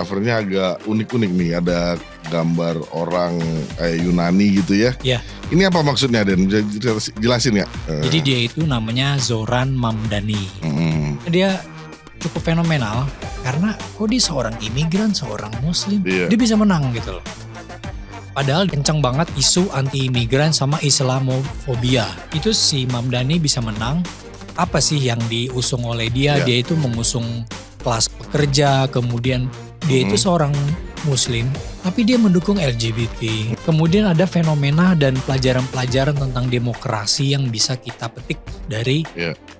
covernya agak unik-unik nih. Ada gambar orang kayak Yunani gitu ya. Ya. Ini apa maksudnya, Den? Bisa jelasin ya? Jadi dia itu namanya Zoran Mamdani. Dia cukup fenomenal karena kok dia seorang imigran, seorang muslim, dia bisa menang gitu loh. Padahal kencang banget isu anti-imigran sama Islamofobia. Itu si Mamdani bisa menang. Apa sih yang diusung oleh dia? Dia itu mengusung kelas pekerja, kemudian dia itu seorang muslim, tapi dia mendukung LGBT. Kemudian ada fenomena dan pelajaran-pelajaran tentang demokrasi yang bisa kita petik dari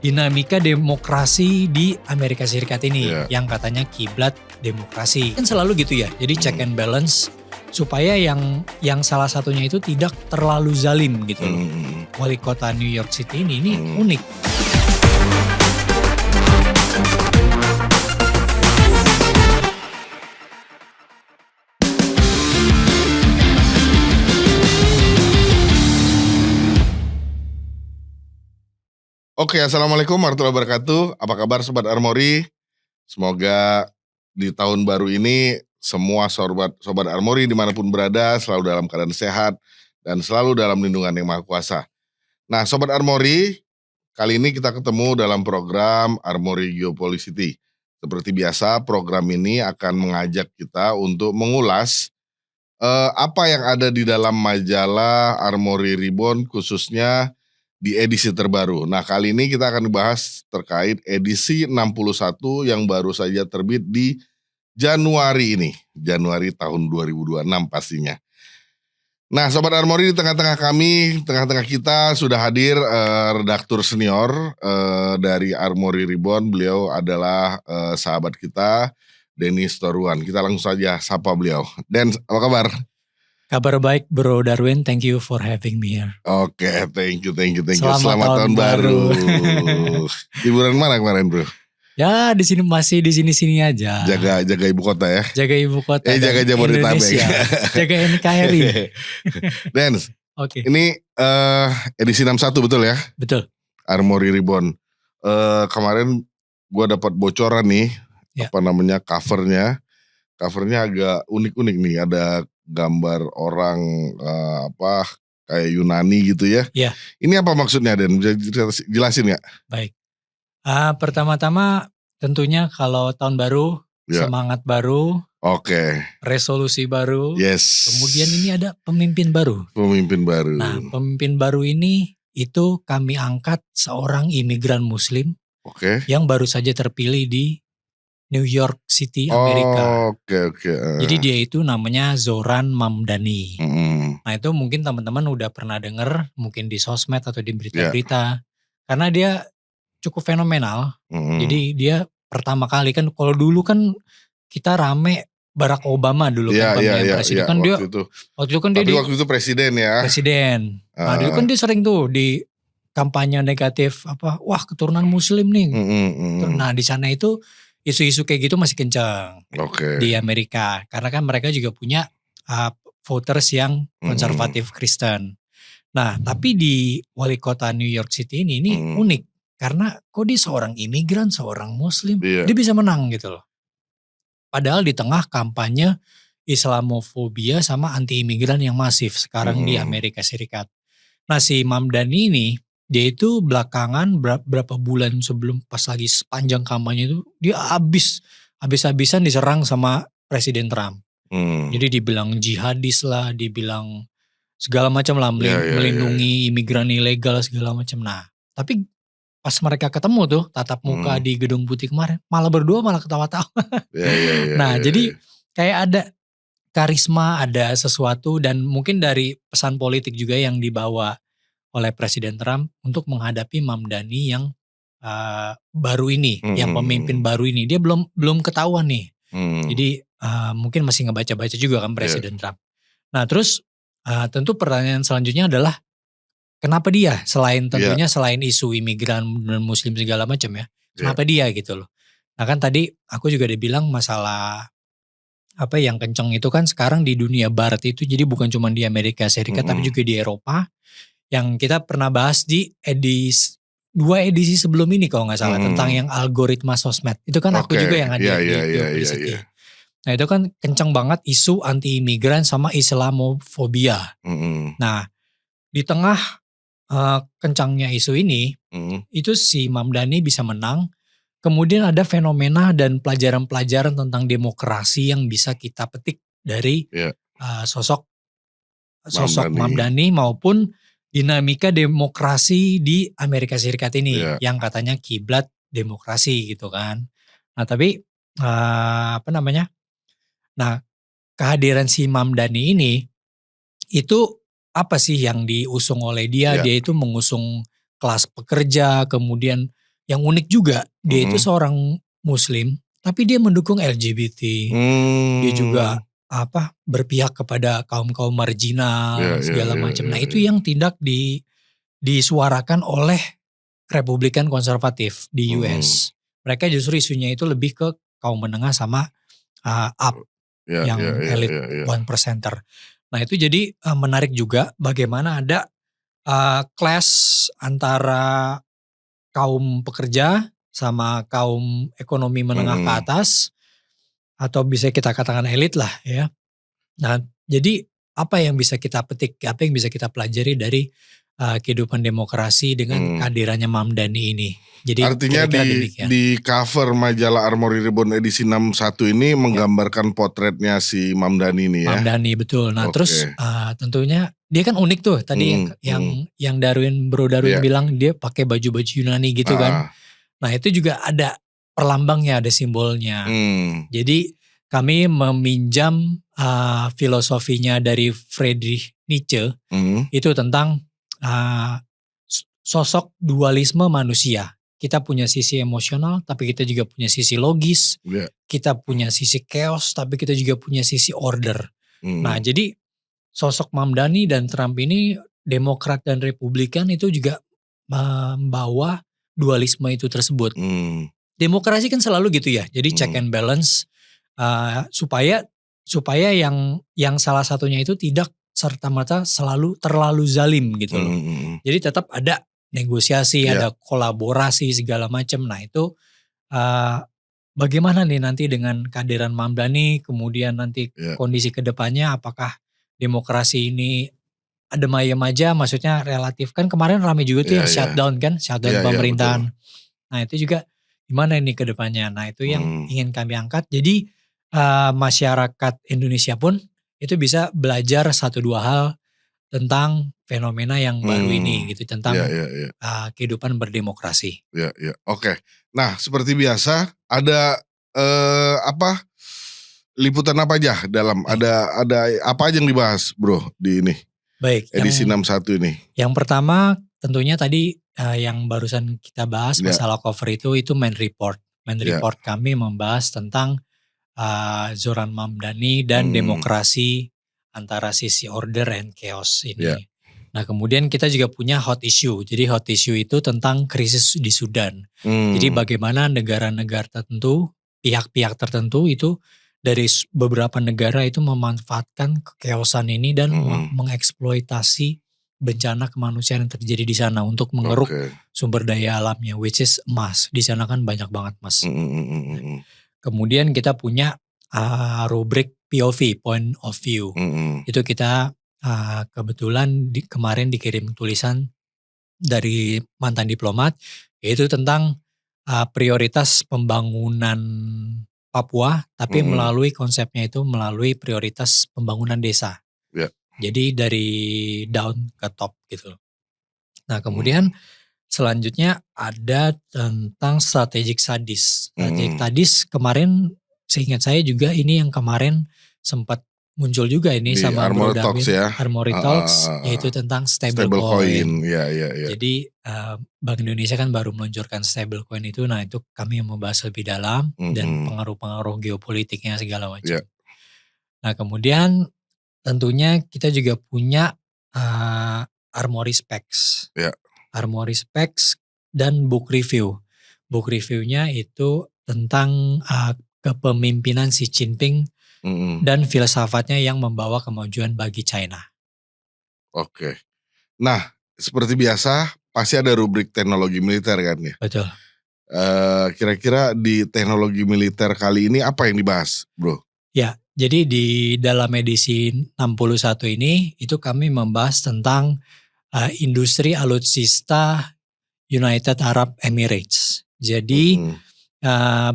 dinamika demokrasi di Amerika Serikat ini, yang katanya kiblat demokrasi. Kan selalu gitu ya, jadi check and balance supaya yang salah satunya itu tidak terlalu zalim gitu loh. Wali kota New York City ini unik. Oke, assalamualaikum warahmatullahi wabarakatuh. Apa kabar Sobat Armori? Semoga di tahun baru ini semua Sobat Armori dimanapun berada selalu dalam keadaan sehat dan selalu dalam lindungan Yang Maha Kuasa. Nah Sobat Armori, kali ini kita ketemu dalam program Armori Geopolicity. Seperti biasa, program ini akan mengajak kita untuk mengulas apa yang ada di dalam majalah Armori Reborn, khususnya di edisi terbaru. Nah kali ini kita akan bahas terkait edisi 61 yang baru saja terbit di Januari ini. Januari tahun 2026 pastinya. Nah Sobat Armori, di tengah-tengah kita sudah hadir redaktur senior dari Armori Reborn. Beliau adalah sahabat kita, Dennis Toruan. Kita langsung saja sapa beliau. Den, apa kabar? Kabar baik Bro Darwin, thank you for having me here. Oke, thank you. Selamat tahun baru. Liburan mana kemarin Bro? Ya masih di sini aja. Jaga ibu kota ya. Jaga ibu kota. Jaga Jabodetabek. Jaga NKRI. Dan ini edisi 61 betul ya? Betul. Armori Reborn. Kemarin gue dapat bocoran nih, covernya. Covernya agak unik-unik nih, ada gambar orang kayak Yunani gitu ya. Iya. Ini apa maksudnya, Den? Bisa jelasin ya? Baik. Pertama-tama tentunya kalau tahun baru, semangat baru. Oke. Resolusi baru. Yes. Kemudian ini ada pemimpin baru. Nah, pemimpin baru ini itu kami angkat seorang imigran muslim. Yang baru saja terpilih di New York City, Amerika. Oke. Jadi dia itu namanya Zoran Mamdani. Nah itu mungkin teman-teman udah pernah dengar, mungkin di sosmed atau di berita-berita. Karena dia cukup fenomenal. Jadi dia pertama kali kan, kalau dulu kan kita rame Barack Obama dulu kan pemilihan presiden. Kan dia waktu itu presiden ya. Presiden. Nah dulu kan dia sering tuh di kampanye negatif wah keturunan muslim nih. Nah di sana itu isu-isu kayak gitu masih kencang di Amerika. Karena kan mereka juga punya voters yang konservatif Kristen. Nah tapi di wali kota New York City ini unik. Karena kok dia seorang imigran, seorang muslim, dia bisa menang gitu loh. Padahal di tengah kampanye Islamofobia sama anti-imigran yang masif sekarang di Amerika Serikat. Nah si Mamdani ini, dia itu belakangan berapa bulan sebelum pas lagi sepanjang kampanye itu dia habis-habisan diserang sama Presiden Trump. Jadi dibilang jihadis lah, dibilang segala macam lah, melindungi imigran ilegal segala macam. Nah, tapi pas mereka ketemu tuh tatap muka di Gedung Putih kemarin, malah berdua malah ketawa-tawa. Jadi kayak ada karisma, ada sesuatu dan mungkin dari pesan politik juga yang dibawa oleh Presiden Trump untuk menghadapi Mamdani yang baru ini, yang pemimpin baru ini. Dia belum ketahuan nih. Jadi mungkin masih ngebaca-baca juga kan Presiden Trump. Nah terus tentu pertanyaan selanjutnya adalah kenapa dia? Selain tentunya selain isu imigran dan muslim segala macam ya. Kenapa dia gitu loh. Nah kan tadi aku juga udah bilang masalah yang kenceng itu kan sekarang di dunia barat itu, jadi bukan cuma di Amerika Serikat tapi juga di Eropa. Yang kita pernah bahas di dua edisi sebelum ini kalau nggak salah, tentang yang algoritma sosmed. Itu kan aku juga yang hadir di Geopolicity. Nah itu kan kencang banget isu anti-imigran sama Islamofobia. Nah di tengah kencangnya isu ini, itu si Mamdani bisa menang. Kemudian ada fenomena dan pelajaran-pelajaran tentang demokrasi yang bisa kita petik dari sosok Mamdani maupun dinamika demokrasi di Amerika Serikat ini yang katanya kiblat demokrasi gitu kan. Nah tapi nah kehadiran si Mamdani ini itu apa sih yang diusung oleh dia? Dia itu mengusung kelas pekerja, kemudian yang unik juga dia itu seorang Muslim, tapi dia mendukung LGBT. Dia juga berpihak kepada kaum-kaum marginal segala macam. Nah itu yang tidak disuarakan oleh Republikan konservatif di US. Mereka justru isunya itu lebih ke kaum menengah sama up yang elit one percenter. Nah itu jadi menarik juga bagaimana ada clash antara kaum pekerja sama kaum ekonomi menengah ke atas atau bisa kita katakan elit lah ya. Nah jadi apa yang bisa kita petik, apa yang bisa kita pelajari dari kehidupan demokrasi dengan kehadirannya Mamdani ini. Jadi artinya di cover majalah Armory Reborn edisi 61 ini menggambarkan potretnya si Mamdani ini ya. Mamdani betul. Nah terus tentunya dia kan unik tuh tadi yang Bro Darwin bilang dia pakai baju-baju Yunani gitu kan. Nah itu juga ada perlambangnya, ada simbolnya. Jadi kami meminjam filosofinya dari Friedrich Nietzsche itu tentang sosok dualisme manusia. Kita punya sisi emosional, tapi kita juga punya sisi logis. Kita punya sisi chaos, tapi kita juga punya sisi order. Nah jadi sosok Mamdani dan Trump ini, Demokrat dan Republikan itu juga membawa dualisme itu tersebut. Demokrasi kan selalu gitu ya, jadi check and balance supaya yang salah satunya itu tidak serta-merta selalu terlalu zalim gitu loh. Jadi tetap ada negosiasi, ada kolaborasi segala macam. Nah itu bagaimana nih nanti dengan kehadiran Mamdani, kemudian nanti kondisi kedepannya apakah demokrasi ini adem ayem aja, maksudnya relatif kan kemarin rame juga tuh yang shutdown pemerintahan. Nah itu juga gimana ini kedepannya. Nah itu yang ingin kami angkat. Jadi masyarakat Indonesia pun itu bisa belajar 1-2 hal tentang fenomena yang baru ini gitu, tentang kehidupan berdemokrasi. Oke. Nah seperti biasa ada liputan apa aja dalam ada apa aja yang dibahas bro di ini? Baik. Edisi 61 ini. Yang pertama tentunya tadi yang barusan kita bahas masalah cover itu main report. Main report kami membahas tentang Zoran Mamdani dan demokrasi antara sisi order and chaos ini. Nah kemudian kita juga punya hot issue. Jadi hot issue itu tentang krisis di Sudan. Jadi bagaimana negara-negara tertentu, pihak-pihak tertentu itu dari beberapa negara itu memanfaatkan kekeosan ini dan mengeksploitasi bencana kemanusiaan yang terjadi di sana untuk mengeruk sumber daya alamnya, which is emas. Di sana kan banyak banget emas. Kemudian kita punya rubrik POV, point of view. Itu kita kebetulan kemarin dikirim tulisan dari mantan diplomat, yaitu tentang prioritas pembangunan Papua, tapi melalui konsepnya itu melalui prioritas pembangunan desa. Jadi dari down ke top gitu. Nah kemudian selanjutnya ada tentang strategic studies. Strategic studies kemarin seingat saya juga ini yang kemarin sempat muncul juga ini di sama Armory Talks ya. Armory Talks yaitu tentang stable coin. Jadi Bank Indonesia kan baru meluncurkan stable coin itu. Nah itu kami yang membahas lebih dalam dan pengaruh-pengaruh geopolitiknya segala macam. Nah kemudian tentunya kita juga punya Armory Specs. Armory Specs dan book review. Book reviewnya itu tentang kepemimpinan Xi Jinping dan filsafatnya yang membawa kemajuan bagi China. Oke. Nah, seperti biasa pasti ada rubrik teknologi militer kan ya? Betul. Kira-kira di teknologi militer kali ini apa yang dibahas, bro? Ya, jadi di dalam edisi 61 ini itu kami membahas tentang industri alutsista United Arab Emirates. Jadi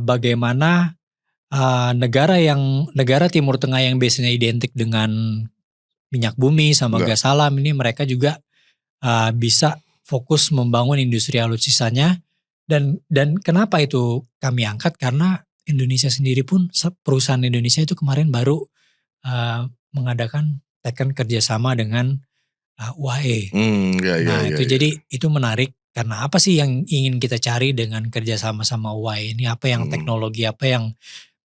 bagaimana negara Timur Tengah yang biasanya identik dengan minyak bumi sama gas alam ini mereka juga bisa fokus membangun industri alutsistanya dan kenapa itu kami angkat karena Indonesia sendiri pun perusahaan Indonesia itu kemarin baru mengadakan kerjasama dengan UAE. Jadi itu menarik karena apa sih yang ingin kita cari dengan kerjasama sama UAE ini, apa yang teknologi apa yang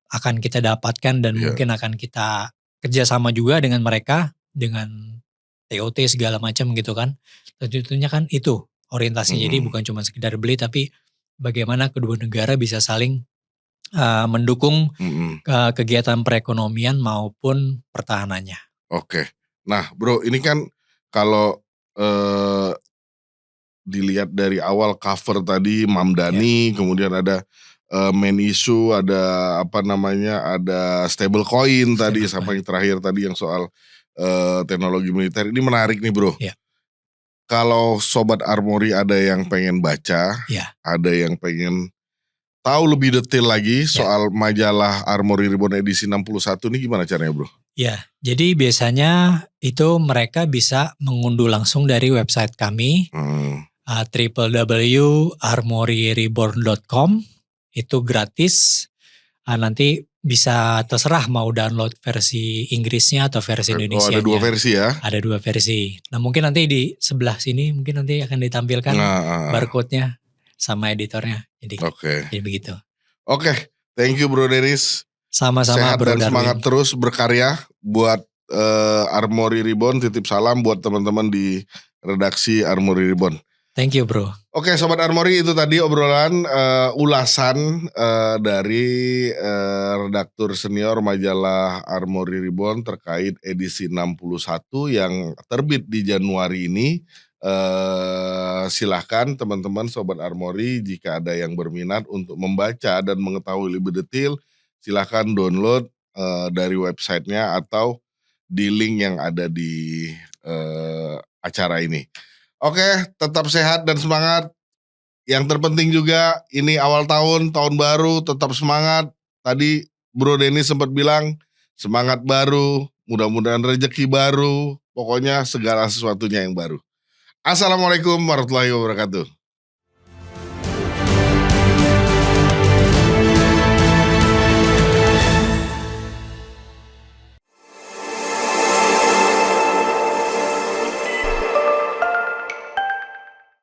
akan kita dapatkan dan mungkin akan kita kerjasama juga dengan mereka dengan TOT segala macam gitu kan. Tentunya kan itu orientasinya. Jadi bukan cuma sekedar beli tapi bagaimana kedua negara bisa saling mendukung kegiatan perekonomian maupun pertahanannya. Oke. Nah bro, ini kan kalau dilihat dari awal cover tadi Mamdani, kemudian ada main issue, ada apa namanya, ada stable coin tadi, sampai yang terakhir tadi yang soal teknologi militer. Ini menarik nih bro. Kalau Sobat Armory ada yang pengen baca, ada yang pengen tahu lebih detail lagi soal majalah Armory Reborn edisi 61 ini gimana caranya bro? Ya, jadi biasanya itu mereka bisa mengunduh langsung dari website kami, www.armoryreborn.com, itu gratis. Nanti bisa terserah mau download versi Inggrisnya atau versi Indonesianya. Ada dua versi ya? Ada dua versi. Nah mungkin nanti di sebelah sini mungkin nanti akan ditampilkan barcode-nya sama editornya. Jadi begitu. Oke, thank you Bro Deris. Sama-sama Sehat Bro dan Darwin. Semangat terus berkarya buat Armory Reborn. Titip salam buat teman-teman di redaksi Armory Reborn. Thank you bro. Oke Sobat Armory, itu tadi obrolan ulasan dari redaktur senior majalah Armory Reborn terkait edisi 61 yang terbit di Januari ini. Silahkan teman-teman Sobat Armory jika ada yang berminat untuk membaca dan mengetahui lebih detail, silahkan download dari websitenya atau di link yang ada di acara ini. Oke, tetap sehat dan semangat. Yang terpenting juga ini awal tahun baru, tetap semangat. Tadi Bro Denny sempat bilang semangat baru, mudah-mudahan rezeki baru, pokoknya segala sesuatunya yang baru. Assalamualaikum warahmatullahi wabarakatuh.